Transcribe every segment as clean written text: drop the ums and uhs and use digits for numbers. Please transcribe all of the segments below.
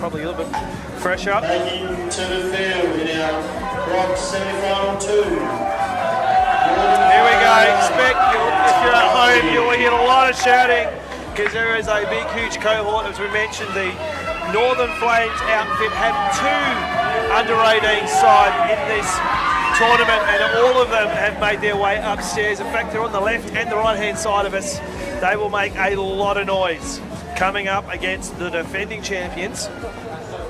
probably a little bit fresher. Taking to the field in our Rock semi-final 2. Here we go. Expect if you're at home, you'll hear a lot of shouting because there is a big, huge cohort. As we mentioned, the Northern Flames outfit have 2 under-18 side in this tournament, and all of them have made their way upstairs. In fact, they're on the left and the right-hand side of us. They will make a lot of noise coming up against the defending champions,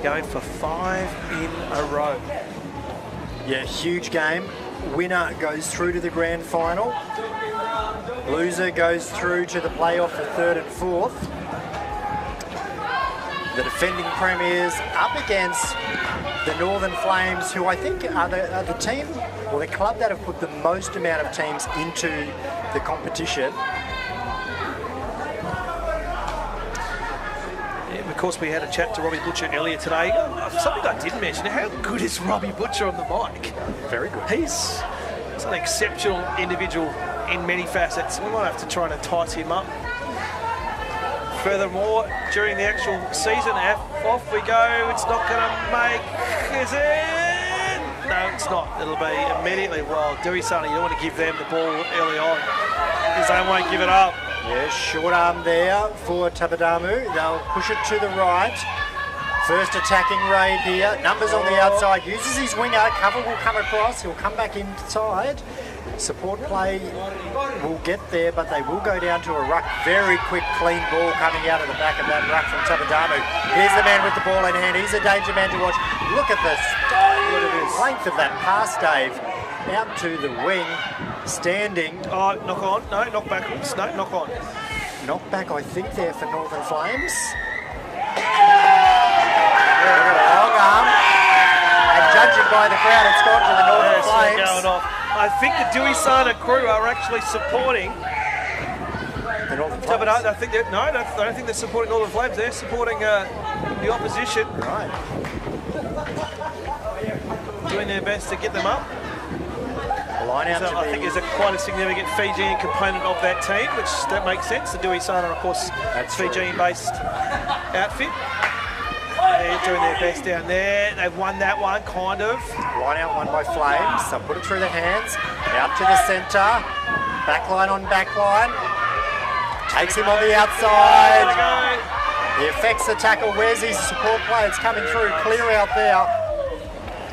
going for 5 in a row. Yeah, huge game. Winner goes through to the grand final. Loser goes through to the playoff for 3rd and 4th. The defending premiers up against the Northern Flames, who I think are the team, or the club that have put the most amount of teams into the competition. Of course, we had a chat to Robbie Butcher earlier today. Something I didn't mention, how good is Robbie Butcher on the mic? Very good. He's an exceptional individual in many facets. We might have to try and entice him up. Furthermore, during the actual season, off we go. It's not going to make, is it? No, it's not. It'll be immediately. Well, Dewey Sonny, you don't want to give them the ball early on because they won't give it up. Yeah, short arm there for Tabadamu. They'll push it to the right. First attacking raid here. Numbers on the outside. Uses his winger. Cover will come across. He'll come back inside. Support play will get there, but they will go down to a ruck. Very quick, clean ball coming out of the back of that ruck from Tabadamu. Here's the man with the ball in hand. He's a danger man to watch. Look at the length of that pass, Dave. Out to the wing. Standing. Oh, knock on. No, knock backwards. No, knock on. Knock back, I think, there for Northern Flames. Long arm. And judging by the crowd, it's gone to the Northern Flames. Going off. I think the Dewey Sana crew are actually supporting the Northern Flames. I think I don't think they're supporting Northern Flames. They're supporting the opposition. Right. Doing their best to get them up. Line out So I think there's quite a significant Fijian component of that team, which that makes sense. The Dewey Sana, of course, that's Fijian-based outfit. They're doing their best down there. They've won that one, kind of. Line out won by Flames. They'll put it through the hands. Out to the centre. Backline on backline. Takes him on the outside. He affects the tackle. Where's his support play? It's coming through. Clear out there.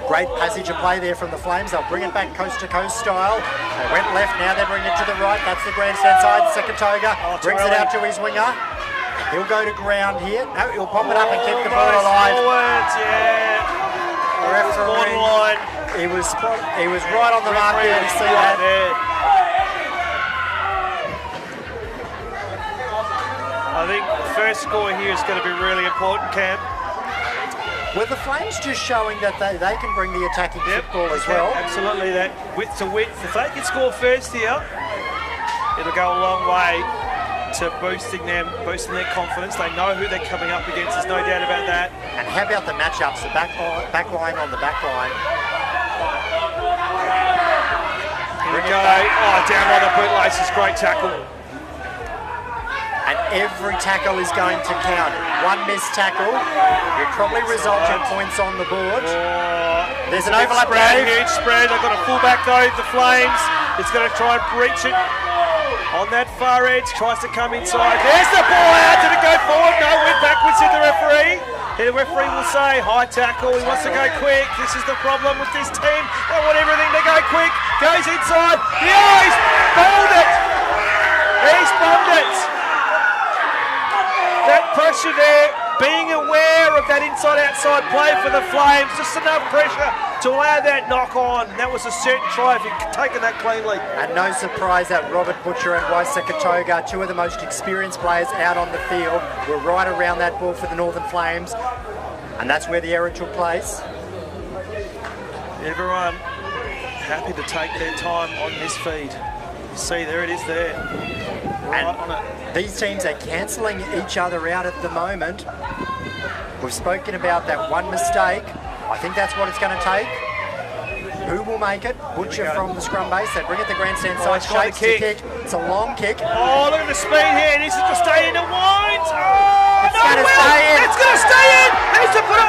Great passage of play there from the Flames. They'll bring it back coast-to-coast style. They went left, now they bring it to the right. That's the grandstand side. Sekatoga brings it out to his winger. He'll go to ground here. No, he'll pop it up and keep the ball alive. Forwards, yeah. The referee, he was right on the mark there to see that. I think the first score here is going to be really important, Cam. Well, the Flames just showing that they can bring the attacking football as well. Absolutely, that width to width. If they can score first here, it'll go a long way to boosting their confidence. They know who they're coming up against. There's no doubt about that. And how about the matchups? The back line on the back line. Here we go. Oh, down by the bootlaces. Great tackle. And every tackle is going to count. One missed tackle will probably result in points on the board. There's an overlap there. Huge spread. They've got a fullback though, the Flames. It's going to try and breach it on that far edge. Tries to come inside. There's the ball out. Did it go forward? No, went backwards, said the referee. The referee will say, high tackle. He wants to go quick. This is the problem with this team. They want everything to go quick. Goes inside. He's bombed it. He's bombed it. That pressure there, being aware of that inside-outside play for the Flames, just enough pressure to allow that knock on. That was a certain try if he'd taken that cleanly. And no surprise that Robert Butcher and Sekatoga, two of the most experienced players out on the field, were right around that ball for the Northern Flames. And that's where the error took place. Everyone happy to take their time on this feed. You see, there it is there. Right on it. These teams are cancelling each other out at the moment. We've spoken about that one mistake. I think that's what it's going to take. Who will make it? Butcher from the scrum base. They bring it to the grandstand side. Shapes the kick. It's a long kick. Oh, look at the speed here. This is to stay in. It won't. Oh, it's going to stay in. It's going to stay in. Needs to put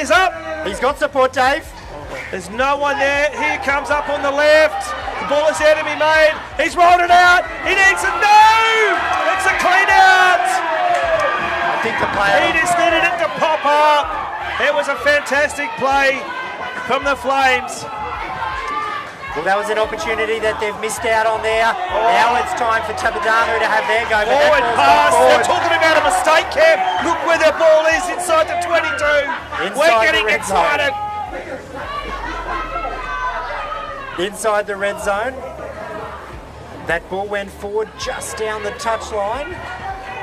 is up. He's got support, Dave. There's no one there. Here comes up on the left. The ball is out to be made. He's rolled it out. He needs a no. It's a clean out. I think the player... He just needed it to pop up. It was a fantastic play from the Flames. Well, that was an opportunity that they've missed out on there. Now it's time for Tabadamu to have their go. Forward pass. They're talking about a mistake, Cam. Look where the ball is inside the 22. We're getting excited. Inside the red zone. That ball went forward just down the touchline.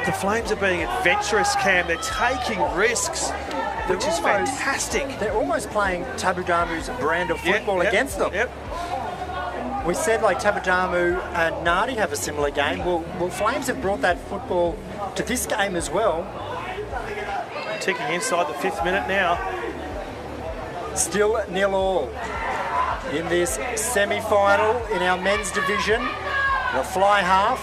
The Flames are being adventurous, Cam. They're taking risks, which is fantastic. They're almost playing Tabadamu's brand of football against them. Yep. We said like Tabadamu and Nadi have a similar game. Well, Flames have brought that football to this game as well. Ticking inside the 5th minute now. Still 0-0 in this semi-final in our men's division. The fly half,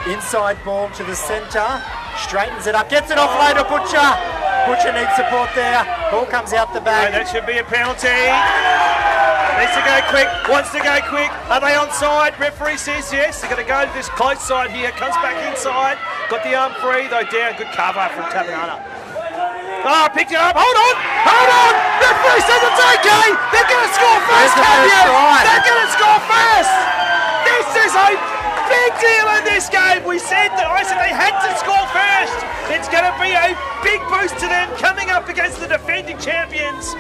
inside ball to the centre, straightens it up, gets it offload to Butcher. Butcher needs support there. Ball comes out the back. No, that should be a penalty. Needs to go quick, wants to go quick. Are they onside? Referee says yes. They're going to go to this close side here. Comes back inside. Got the arm free, though down. Good cover from Tabanana. Oh, picked it up. Hold on. Hold on. Referee says it's okay. They're going to score first, They're going to score first. This is a big deal in this game. I said they had to score first. It's going to be a big boost to them coming up against the defending champions.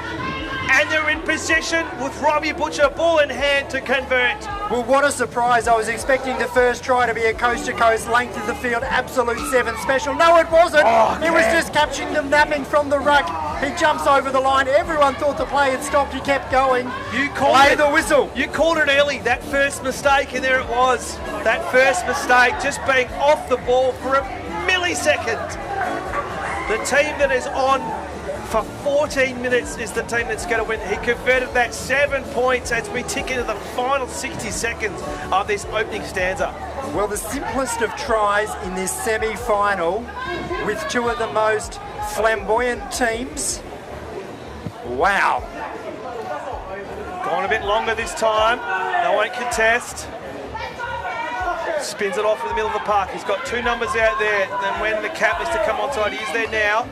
And they're in possession with Robbie Butcher, ball in hand to convert. Well, what a surprise. I was expecting the first try to be a coast-to-coast length of the field, absolute 7 special. No, it wasn't. It was just catching them napping from the ruck. He jumps over the line. Everyone thought the play had stopped. He kept going. You called Play it. the whistle. You called it early, that first mistake, and there it was. That first mistake, just being off the ball for a millisecond. The team that is on for 14 minutes is the team that's going to win. He converted that 7 points as we tick into the final 60 seconds of this opening stanza. Well, the simplest of tries in this semi-final with 2 of the most flamboyant teams. Wow. Gone a bit longer this time. They won't contest. Spins it off in the middle of the park. He's got 2 numbers out there. Then when the cap is to come onside, he's there now.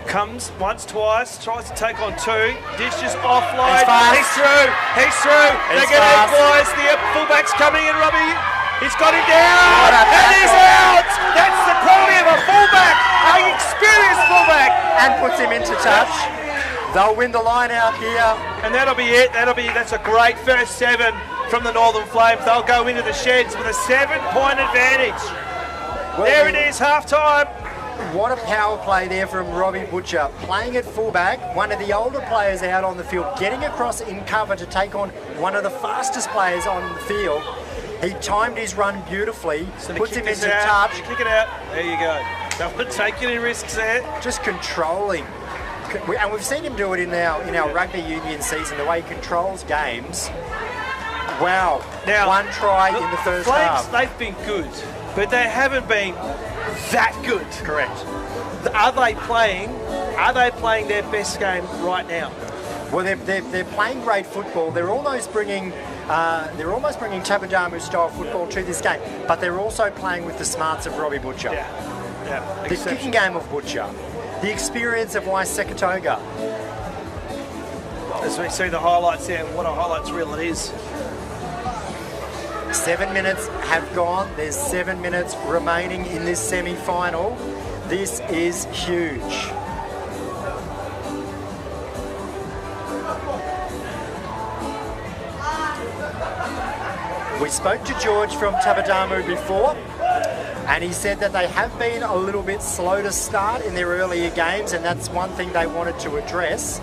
Comes once, twice, tries to take on 2. Dishes offload. He's through. He's through. They get equalised. The fullback's coming in, Robbie. He's got him down. And he's out. That's the quality of a fullback. An experienced fullback. And puts him into touch. They'll win the line out here. And that'll be it. That's a great first 7 from the Northern Flames. They'll go into the sheds with a 7-point advantage. Well, there it is, half-time. What a power play there from Robbie Butcher. Playing at fullback, one of the older players out on the field, getting across in cover to take on one of the fastest players on the field. He timed his run beautifully, puts him into touch. Kick it out. There you go. Don't take any risks there. Just controlling. And we've seen him do it in our rugby union season, the way he controls games. Wow. Now, 1 try in the first half. They've been good, but they haven't been that good. Correct. Are they playing their best game right now? Well, they're playing great football. They're almost bringing Tabadamu style football to this game, but they're also playing with the smarts of Robbie Butcher. Yeah. The kicking game of Butcher, the experience of Waisekatoga. As we see the highlights there, what a highlights reel it is. 7 minutes have gone. There's 7 minutes remaining in this semi-final. This is huge. We spoke to George from Tabadamu before, and he said that they have been a little bit slow to start in their earlier games, and that's one thing they wanted to address.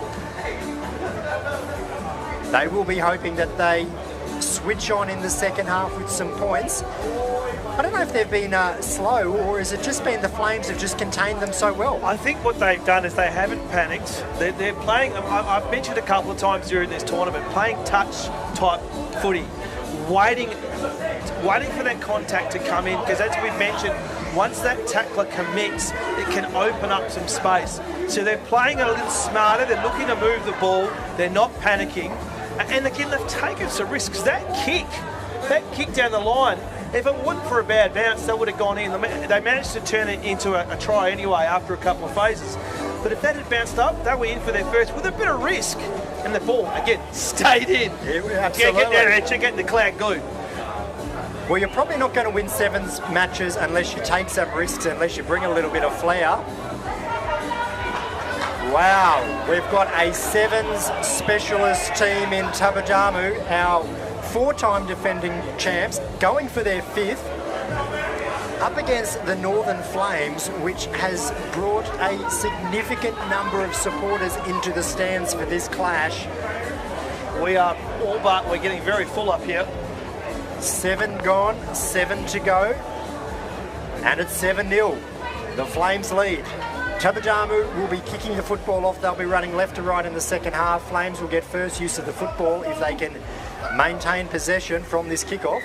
They will be hoping that they switch on in the second half with some points. I don't know if they've been slow, or has it just been the Flames have just contained them so well? I think what they've done is they haven't panicked. They're playing, I've mentioned a couple of times during this tournament, playing touch-type footy, waiting for that contact to come in, because as we've mentioned, once that tackler commits, it can open up some space. So they're playing a little smarter, they're looking to move the ball, they're not panicking. And again, they've taken some risks. That kick down the line, if it wasn't for a bad bounce, they would have gone in. They managed to turn it into a try anyway after a couple of phases. But if that had bounced up, they were in for their first with a bit of risk. And the ball, again, stayed in. Yeah, absolutely. Get down there, check out the cloud glue. Well, you're probably not going to win sevens matches unless you take some risks, unless you bring a little bit of flair. Wow, we've got a sevens specialist team in Tabadamu, our four-time defending champs, going for their fifth, up against the Northern Flames, which has brought a significant number of supporters into the stands for this clash. We are all but, we're getting very full up here. 7 gone, 7 to go, and it's 7-0. The Flames lead. Tabadamu will be kicking the football off. They'll be running left to right in the second half. Flames will get first use of the football if they can maintain possession from this kickoff.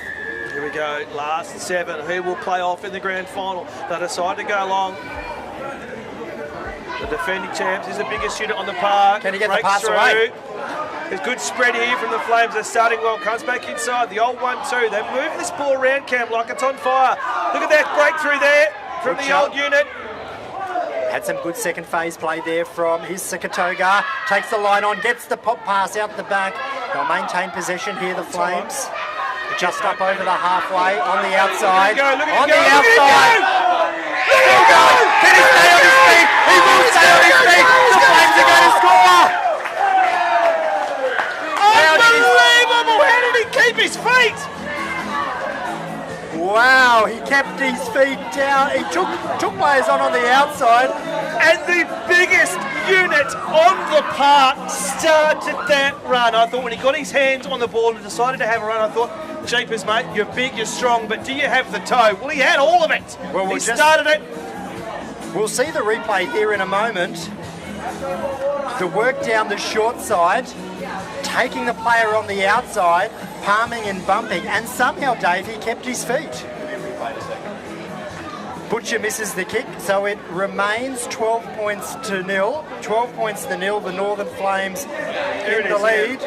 Here we go, last 7. Who will play off in the grand final? They decide to go long. The defending champs is the biggest unit on the park. Can he get the pass away? There's good spread here from the Flames. They're starting well. Comes back inside. The old 1-2. They're moving this ball around, Cam, like it's on fire. Look at that breakthrough there from the old unit. Had some good second phase play there from his Sakatoga. Takes the line on, gets the pop pass out the back. They'll maintain possession here, the Flames. Just up over the halfway, on the outside. On the outside. Can he stay on his feet? He will stay on his feet. The Flames are going to score. Unbelievable! How did he keep his feet? Wow, he kept his feet down. He took players on the outside. And the biggest unit on the park started that run. I thought when he got his hands on the ball and decided to have a run, I thought, jeepers, mate, you're big, you're strong, but do you have the toe? Well, he had all of it. Well, he started it. We'll see the replay here in a moment. The work down the short side, taking the player on the outside, palming and bumping, and somehow, Dave, he kept his feet. Butcher misses the kick, so it remains 12 points to 0. 12 points to 0, the Northern Flames in the lead.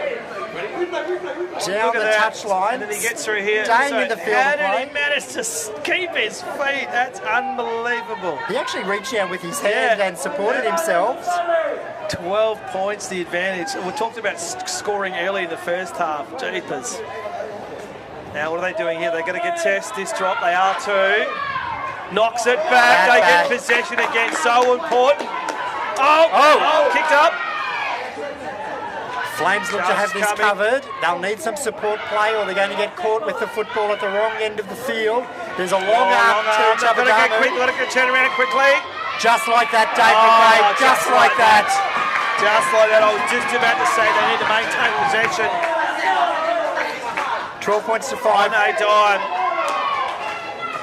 Down the touchline. And then he gets through here. Staying in the field how of play. did he manage to keep his feet? That's unbelievable. He actually reached out with his hand and supported himself. 12 points the advantage. We talked about scoring early in the first half. Jeepers. Now what are they doing here? They're going to get test this drop. They are too. Knocks it back. They get possession again. So important. Kicked up. Flames look to have this covered. They'll need some support play or they're going to get caught with the football at the wrong end of the field. There's a long arm to Tabadamu. Got to turn around quickly. Just like that, Dave McRae. Just like that. Just like that. I was just about to say they need to maintain possession. 12 points to 5. On a dime.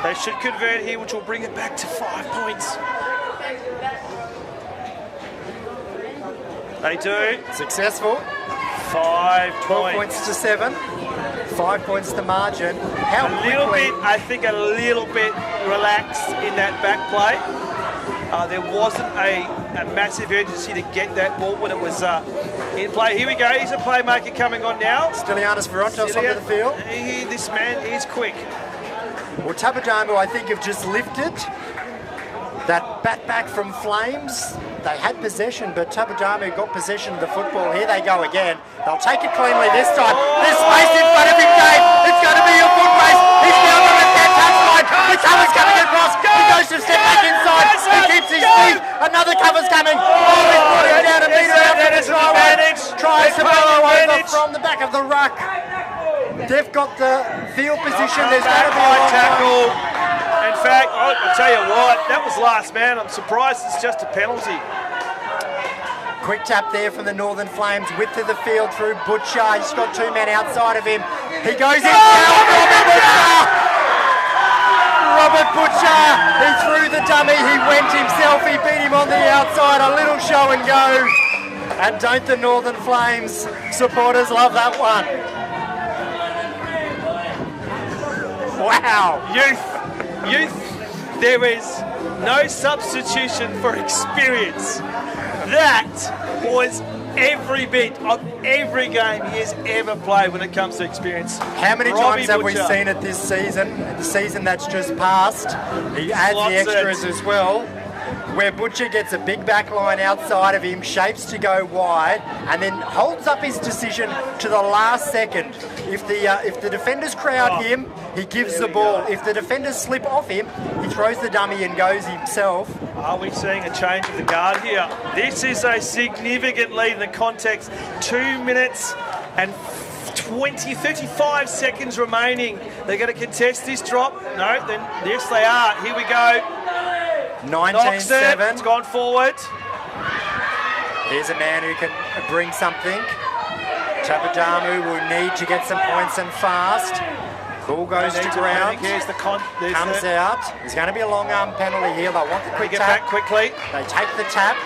They should convert here, which will bring it back to 5 points. They do. Successful. 5 12 points to 7. 5 points to margin. How quickly? I think a little bit relaxed in that back play. There wasn't a massive urgency to get that ball when it was in play. Here we go. He's a playmaker coming on now. Stylianos Varontos onto the field. This man is quick. Well, Tabadamu, I think, have just lifted that bat back from Flames. They had possession, but Tabadamu got possession of the football. Here they go again. They'll take it cleanly this time. There's space in front of him, Dave. It's going to be a foot race. He's down on the touchline. The cover's coming across. He goes to step back inside. He keeps his feet. Another cover's coming. He's brought him down a metre out from the try. Tries to follow over from the back of the ruck. They've got the field position. There's going to be a tackle. In fact, I'll tell you what, that was last man. I'm surprised it's just a penalty. Quick tap there from the Northern Flames. Width of the field through Butcher. He's got 2 men outside of him. He goes in. Robert Butcher. He threw the dummy. He went himself. He beat him on the outside. A little show and go. And don't the Northern Flames supporters love that one? Wow. Youth There is no substitution for experience. That was every bit of every game he has ever played when it comes to experience. How many Robbie times have we Butcher. seen it this season? The season that's just passed. He adds Slots the extras it. as well. Where Butcher gets a big back line outside of him, shapes to go wide, and then holds up his decision to the last second. If the defenders crowd him, he gives the ball. If the defenders slip off him, he throws the dummy and goes himself. Are we seeing a change of the guard here? This is a significant lead in the context. 2 minutes and 35 seconds remaining. They're going to contest this drop. No, then yes they are. Here we go. 19-7. Knocks it. It's gone forward. Here's a man who can bring something. Tabadamu will need to get some points and fast. Ball goes to ground. Here's the Comes out. There's going to be a long arm penalty here. They want the quick Get tap. back quickly. They take the tap.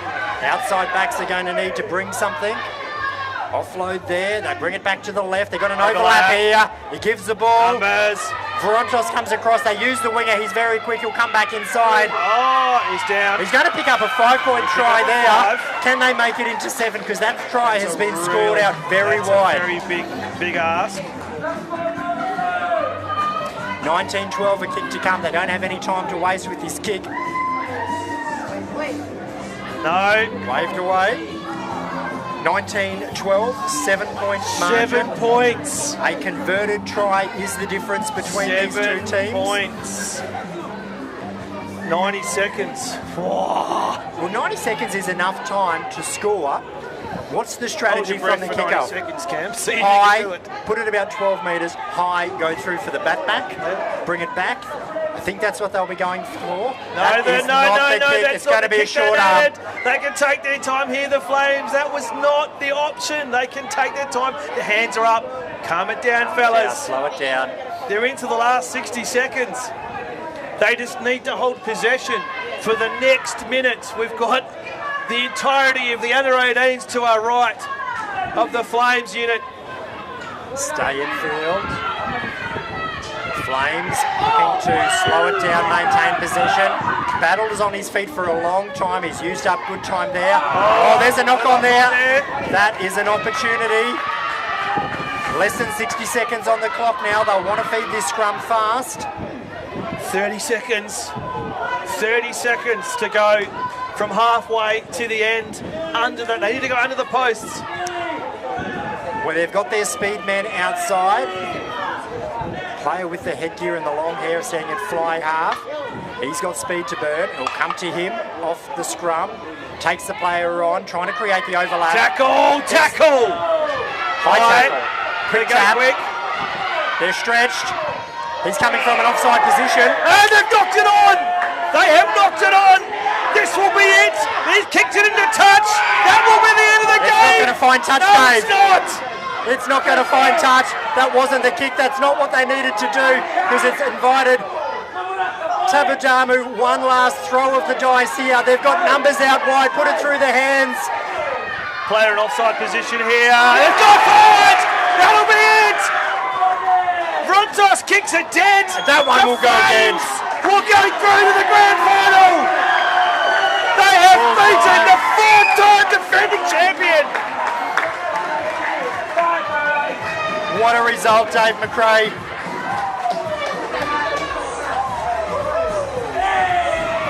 Outside backs are going to need to bring something. Offload there. They bring it back to the left. They've got an overlap here. He gives the ball. Numbers. Vorontos comes across. They use the winger. He's very quick. He'll come back inside. Oh, he's down. He's going to pick up a 5-point try up a there. 5. Can they make it into 7? Because that try has been That's scored out very that's wide. A very big ask. 19-12, a kick to come. They don't have any time to waste with this kick. No. Waved away. 19-12, 7-point margin. 7 points. A converted try is the difference between these two 7 teams. points. 90 seconds. Whoa. Well, 90 seconds is enough time to score. What's the Hold strategy your breath from the for 90 kick-off? seconds, Cam. See if you can do High, it. put it about 12 metres. High, go through for the bat back. Bring it back. I think that's what they'll be going for. No, That is not the kick. that's It's not going to the be a kick short they arm. had. They can take their time here, the Flames. That was not the option. They can take their time. The hands are up. Calm it down, Now, fellas. slow it down. They're into the last 60 seconds. They just need to hold possession for the next minutes. We've got the entirety of the under 18s to our right of the Flames unit. Stay in field. Flames looking to slow it down, maintain possession. Battle is on his feet for a long time. He's used up good time there. Oh, there's a knock on there. That is an opportunity. Less than 60 seconds on the clock now. They'll want to feed this scrum fast. 30 seconds. 30 seconds to go from halfway to the end. They need to go under the posts. Well, they've got their speed man outside. Player with the headgear and the long hair seeing it fly half. He's got speed to burn. It'll come to him off the scrum. Takes the player on, trying to create the overlap. Tackle! Tackle! High tackle. Quick Go tap. quick. They're stretched. He's coming from an offside position. And they've knocked it on! They have knocked it on! This will be it! He's kicked it into touch! That will be the end of the It's game! not going to find touch, No, Dave. it's not! It's not going to find touch. That wasn't the kick. That's not what they needed to do because it's invited Tabadamu. One last throw of the dice here. They've got numbers out wide. Put it through the hands. Player in offside position here. They've gone forward! That'll be it! Rontos kicks it dead! That one will go again. Will go through to the grand final! They have beaten the four-time defending champion! What a result, Dave McRae.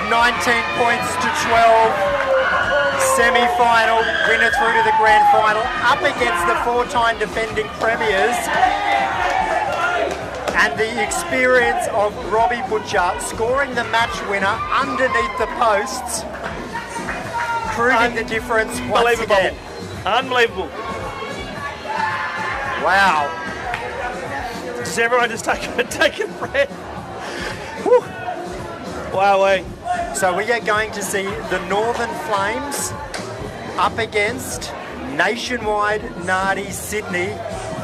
19 points to 12. Semi-final, winner through to the grand final, up against the four-time defending premiers. And the experience of Robbie Butcher scoring the match winner underneath the posts, proving the difference once again. Unbelievable. Wow. Does everyone just take a breath? Whew. Wowee. So we are going to see the Northern Flames up against Nationwide Nardi Sydney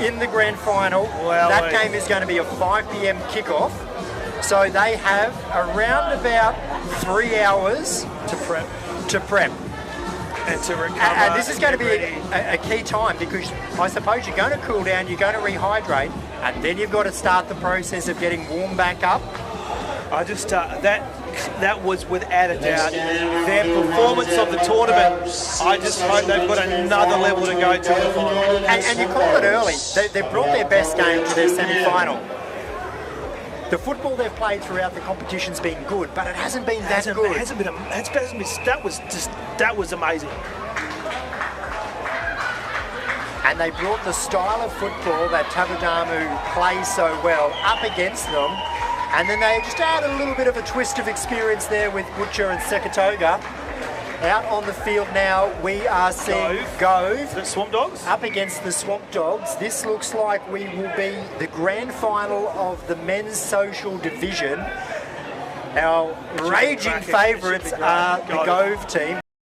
in the grand final. Wowee. That game is going to be a 5 p.m. kickoff. So they have around about 3 hours To prep to prep. and to recover. And this is going to be ready. a key time because I suppose you're going to cool down, you're going to rehydrate, and then you've got to start the process of getting warm back up. I just that was without a doubt their performance of the tournament. I just hope they've got another level to go to in the final. And you called it early. They brought their best game to their semi-final. The football they've played throughout the competition's been good, but it hasn't been that good. That was amazing. And they brought the style of football that Tabadamu plays so well up against them. And then they just added a little bit of a twist of experience there with Butcher and Sekatoga. Out on the field now, we are seeing Gove. The Swamp Dogs? Up against the Swamp Dogs. This looks like we will be the grand final of the men's social division. Our raging favourites are the Gove team.